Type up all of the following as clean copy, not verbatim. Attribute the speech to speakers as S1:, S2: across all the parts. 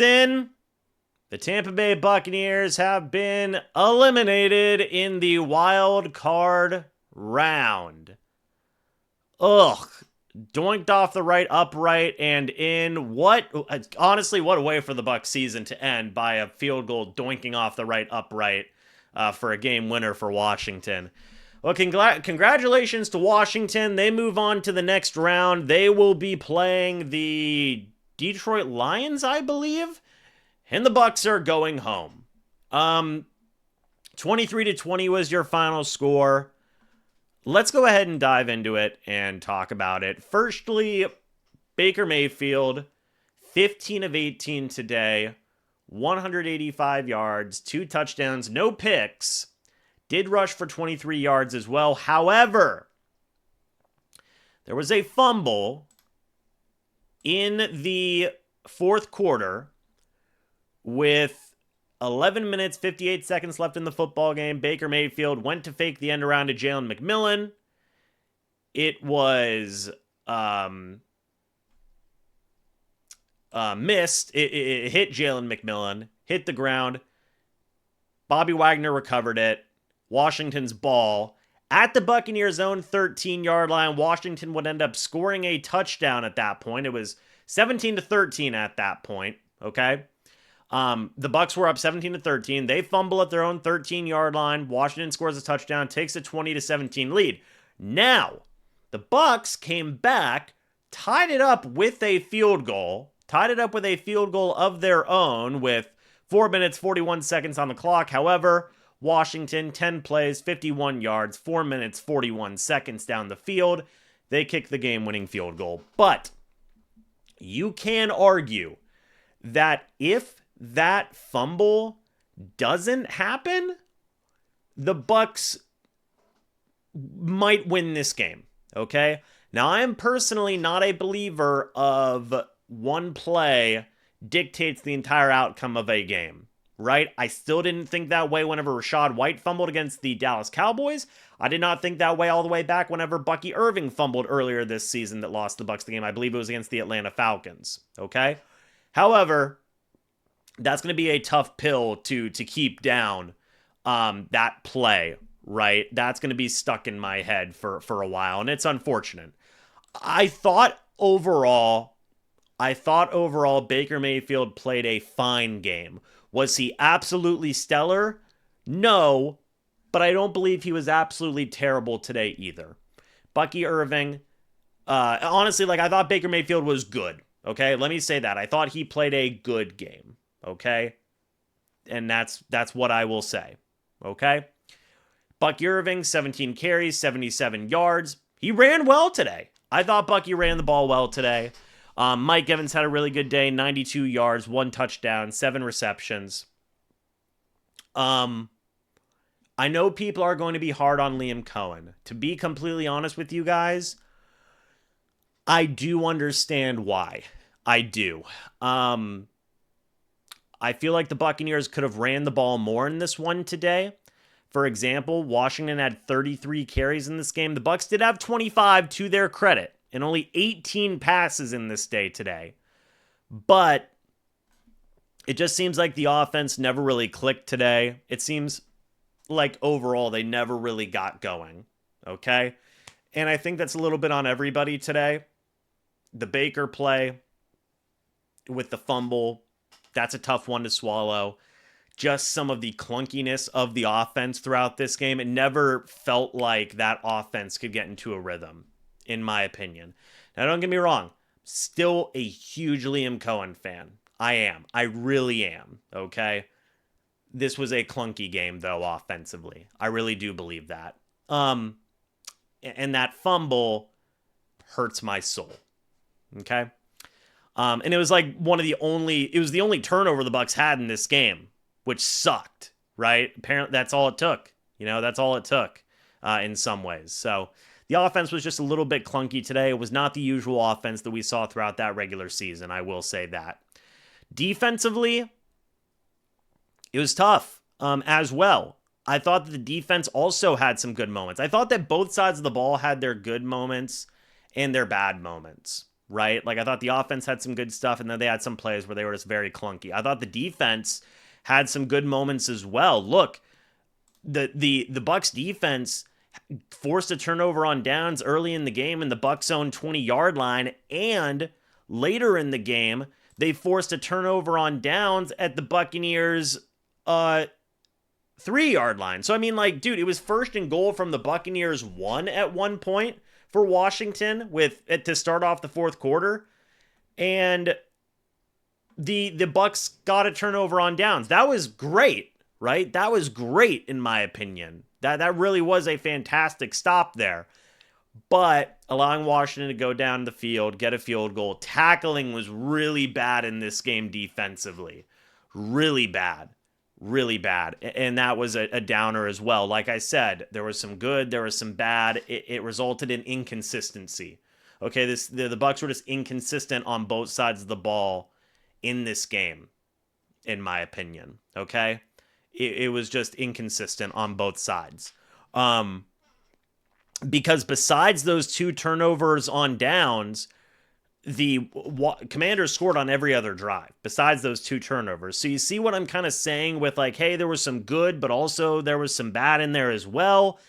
S1: In the Tampa Bay Buccaneers have been eliminated in the wild card round. Ugh. Doinked off the right upright and in. Honestly, what a way for the Bucs season to end by a field goal doinking off the right upright for a game winner for Washington. Well, congratulations to Washington. They move on to the next round. They will be playing the Detroit Lions, I believe, and the Bucs are going home. 23-20 was your final score. Let's go ahead and dive into it and talk about it. Firstly, Baker Mayfield, 15 of 18 today, 185 yards, 2 touchdowns, no picks. Did rush for 23 yards as well. However, there was a fumble in the fourth quarter with 11 minutes, 58 seconds left in the football game. Baker Mayfield went to fake the end around to Jalen McMillan. It was missed. It hit Jalen McMillan, hit the ground. Bobby Wagner recovered it. Washington's ball. At the Buccaneers' own 13-yard line, Washington would end up scoring a touchdown at that point. It was 17-13 at that point, okay? The Bucs were up 17-13. They fumble at their own 13-yard line. Washington scores a touchdown, takes a 20-17 lead. Now, the Bucs came back, tied it up with a field goal of their own with 4 minutes, 41 seconds on the clock. However, Washington, 10 plays, 51 yards, 4 minutes, 41 seconds down the field. They kick the game-winning field goal. But you can argue that if that fumble doesn't happen, the Bucs might win this game, okay? Now, I am personally not a believer of one play dictates the entire outcome of a game, right? I still didn't think that way whenever Rachaad White fumbled against the Dallas Cowboys. I did not think that way all the way back whenever Bucky Irving fumbled earlier this season that lost the Bucs the game. I believe it was against the Atlanta Falcons, okay? However, that's going to be a tough pill to keep down, that play, right? That's going to be stuck in my head for a while, and it's unfortunate. I thought overall Baker Mayfield played a fine game. Was he absolutely stellar? No, but I don't believe he was absolutely terrible today either. Bucky Irving, honestly, I thought Baker Mayfield was good, okay? Let me say that. I thought he played a good game, okay? And that's what I will say, okay? Bucky Irving, 17 carries, 77 yards. He ran well today. I thought Bucky ran the ball well today. Mike Evans had a really good day, 92 yards, 1 touchdown, 7 receptions. I know people are going to be hard on Liam Cohen. To be completely honest with you guys, I do understand why. I do. I feel like the Buccaneers could have ran the ball more in this one today. For example, Washington had 33 carries in this game. The Bucs did have 25 to their credit, and only 18 passes in this day today. But it just seems like the offense never really clicked today. It seems like overall they never really got going, okay? And I think that's a little bit on everybody today. The Baker play with the fumble, that's a tough one to swallow. Just some of the clunkiness of the offense throughout this game. It never felt like that offense could get into a rhythm, in my opinion. Now, don't get me wrong. Still a huge Liam Cohen fan. I am. I really am, okay? This was a clunky game, though, offensively. I really do believe that. And that fumble hurts my soul, okay? And it was like it was the only turnover the Bucs had in this game, which sucked, right? Apparently, that's all it took. That's all it took in some ways. So the offense was just a little bit clunky today. It was not the usual offense that we saw throughout that regular season. I will say that. Defensively, it was tough as well. I thought that the defense also had some good moments. I thought that both sides of the ball had their good moments and their bad moments. right? Like, I thought the offense had some good stuff, and then they had some plays where they were just very clunky. I thought the defense had some good moments as well. Look, the Bucs defense forced a turnover on downs early in the game in the Bucs' own 20-yard line, and later in the game, they forced a turnover on downs at the Buccaneers' 3-yard line. So, I mean, like, dude, it was first and goal from the Buccaneers 1 at one point for Washington to start off the fourth quarter. And the Bucs got a turnover on downs. That was great, right? That was great, in my opinion. That really was a fantastic stop there. But allowing Washington to go down the field, get a field goal, tackling was really bad in this game defensively. Really bad. Really bad. And that was a downer as well. Like I said, there was some good, there was some bad. It resulted in inconsistency. Okay, the Bucs were just inconsistent on both sides of the ball in this game, in my opinion. Okay? It was just inconsistent on both sides. Because besides those 2 turnovers on downs, the Commanders scored on every other drive besides those 2 turnovers. So you see what I'm kind of saying with, like, hey, there was some good, but also there was some bad in there as well.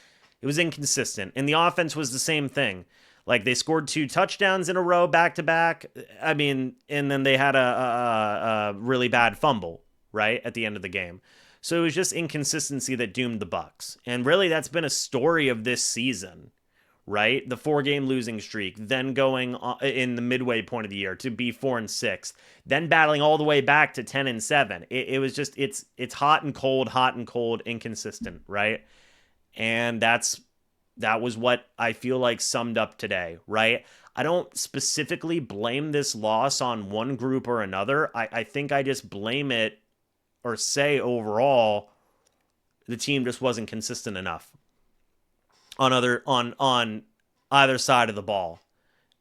S1: It was inconsistent. And the offense was the same thing. Like, they scored 2 touchdowns in a row back to back. I mean, and then they had a really bad fumble, right, at the end of the game. So it was just inconsistency that doomed the Bucs. And really, that's been a story of this season, right? The 4-game losing streak, then going in the midway point of the year to be 4-6, then battling all the way back to 10-7. It was just, it's hot and cold, inconsistent, right? And that was what I feel like summed up today, right? I don't specifically blame this loss on one group or another. I think I just blame it, or say overall, the team just wasn't consistent enough on either side of the ball,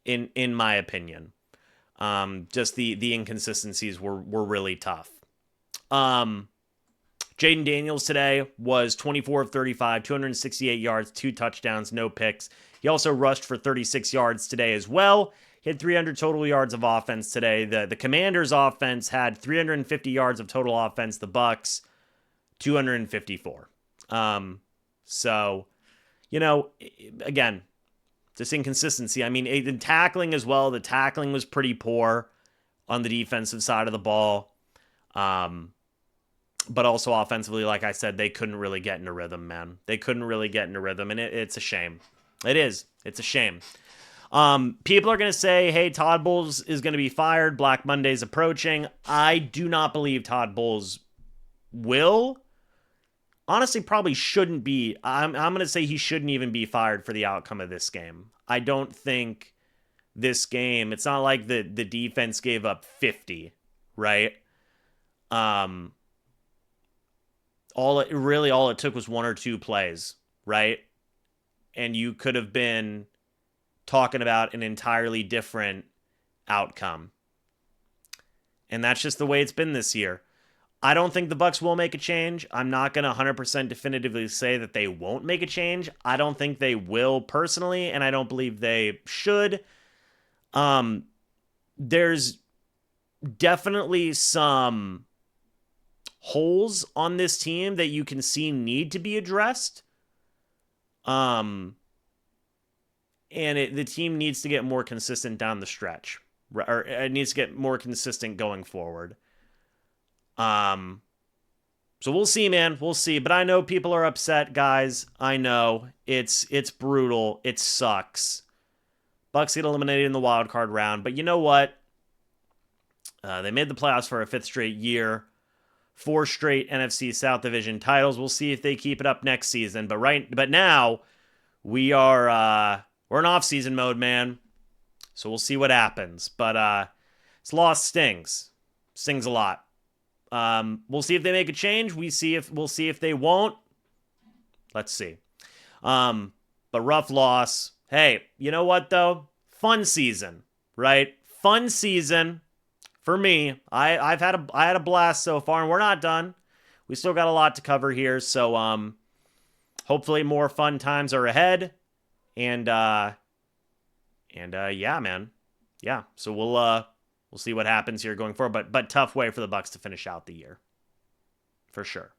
S1: in my opinion. Just the inconsistencies were really tough. Jaden Daniels today was 24 of 35, 268 yards, 2 touchdowns, no picks. He also rushed for 36 yards today as well. He had 300 total yards of offense today. The Commanders' offense had 350 yards of total offense. The Bucs, 254. So, again, this inconsistency. I mean, in tackling as well, the tackling was pretty poor on the defensive side of the ball. But also offensively, like I said, they couldn't really get into rhythm, man. They couldn't really get into rhythm, and it's a shame. It is. It's a shame. People are going to say, hey, Todd Bowles is going to be fired. Black Monday's approaching. I do not believe Todd Bowles will. Honestly, probably shouldn't be. I'm going to say he shouldn't even be fired for the outcome of this game. I don't think this game, it's not like the defense gave up 50, right? All it took was 1 or 2 plays, right? And you could have been talking about an entirely different outcome. And that's just the way it's been this year. I don't think the Bucs will make a change. I'm not going to 100% definitively say that they won't make a change. I don't think they will personally, and I don't believe they should. There's definitely some holes on this team that you can see need to be addressed. And the team needs to get more consistent down the stretch, or it needs to get more consistent going forward. So we'll see, man. We'll see. But I know people are upset, guys. I know it's brutal. It sucks. Bucs get eliminated in the wild card round, but you know what? They made the playoffs for a 5th straight year. 4 straight NFC South Division titles. We'll see if they keep it up next season. But now we're in off-season mode, man. So we'll see what happens. But this loss stings. Stings a lot. We'll see if they make a change. We'll see if they won't. Let's see. But rough loss. Hey, you know what though? Fun season, right? Fun season for me. I had a blast so far, and we're not done. We still got a lot to cover here. So hopefully more fun times are ahead. And yeah, man. yeah, so we'll see what happens here going forward. But tough way for the Bucs to finish out the year, for sure.